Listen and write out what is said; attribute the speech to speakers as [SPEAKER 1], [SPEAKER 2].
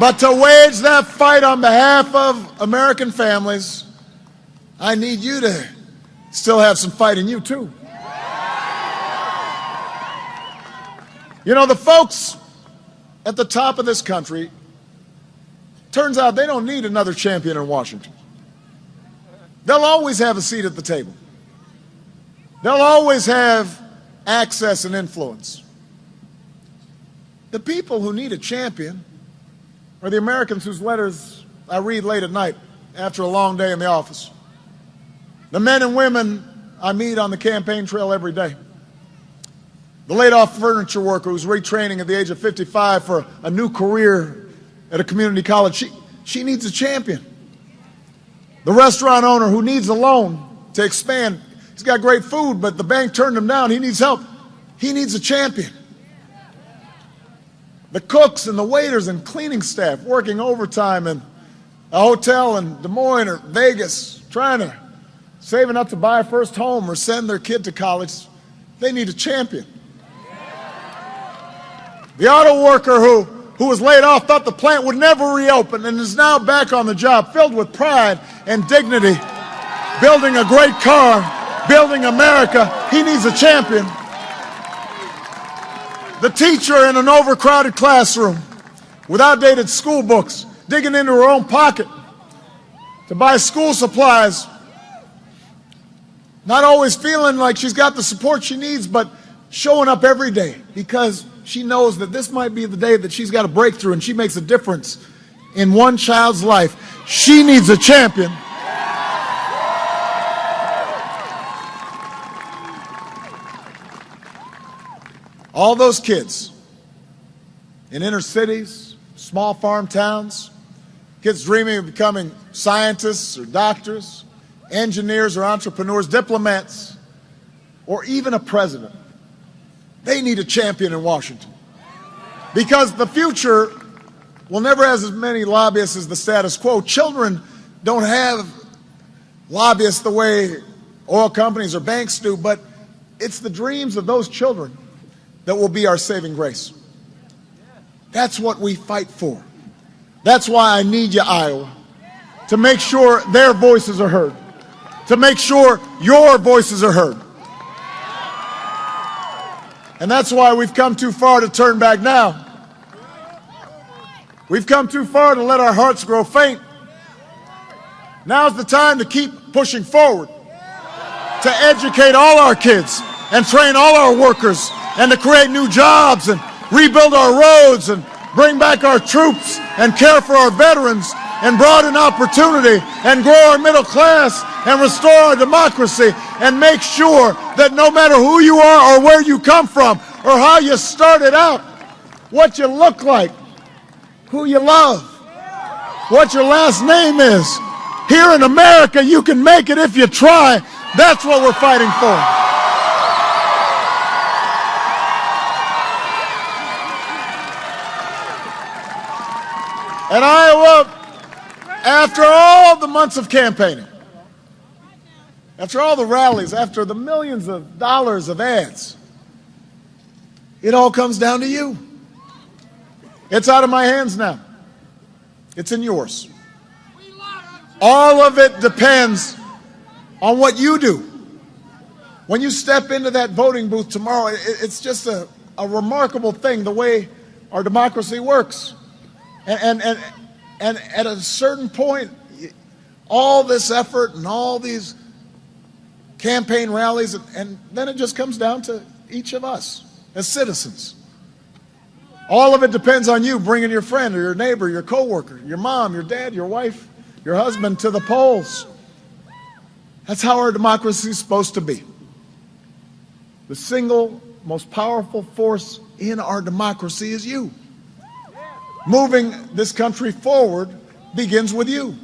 [SPEAKER 1] But to wage that fight on behalf of American families, I need you to still have some fight in you, too. You know, the folks at the top of this country, turns out they don't need another champion in Washington. They'll always have a seat at the table. They'll always have access and influence. The people who need a champion are the Americans whose letters I read late at night after a long day in the office. The men and women I meet on the campaign trail every day. The laid-off furniture worker who's retraining at the age of 55 for a new career at a community college, she needs a champion. The restaurant owner who needs a loan to expand. He's got great food, but the bank turned him down. He needs help. He needs a champion. The cooks and the waiters and cleaning staff working overtime in a hotel in Des Moines or Vegas, saving up to buy a first home or send their kid to college, they need a champion. The auto worker who was laid off thought the plant would never reopen and is now back on the job, filled with pride and dignity, building a great car, building America. He needs a champion. The teacher in an overcrowded classroom with outdated school books, digging into her own pocket to buy school supplies, not always feeling like she's got the support she needs, but showing up every day because she knows that this might be the day that she's got a breakthrough and she makes a difference in one child's life. She needs a champion. All those kids in inner cities, small farm towns, kids dreaming of becoming scientists or doctors, engineers or entrepreneurs, diplomats, or even a president. They need a champion in Washington because the future will never have as many lobbyists as the status quo. Children don't have lobbyists the way oil companies or banks do, but it's the dreams of those children that will be our saving grace. That's what we fight for. That's why I need you, Iowa, to make sure their voices are heard, to make sure your voices are heard. And that's why we've come too far to turn back now. We've come too far to let our hearts grow faint. Now's the time to keep pushing forward, to educate all our kids and train all our workers and to create new jobs and rebuild our roads and bring back our troops and care for our veterans and broaden opportunity and grow our middle class and restore our democracy and make sure that no matter who you are or where you come from or how you started out, what you look like, who you love, what your last name is, here in America you can make it if you try. That's what we're fighting for. And Iowa, after all the months of campaigning, after all the rallies, after the millions of dollars of ads, it all comes down to you. It's out of my hands now. It's in yours. All of it depends on what you do. When you step into that voting booth tomorrow, it's just a remarkable thing, the way our democracy works. And at a certain point, all this effort and all these campaign rallies, and then it just comes down to each of us as citizens. All of it depends on you bringing your friend or your neighbor, your coworker, your mom, your dad, your wife, your husband to the polls. That's how our democracy is supposed to be. The single most powerful force in our democracy is you. Moving this country forward begins with you.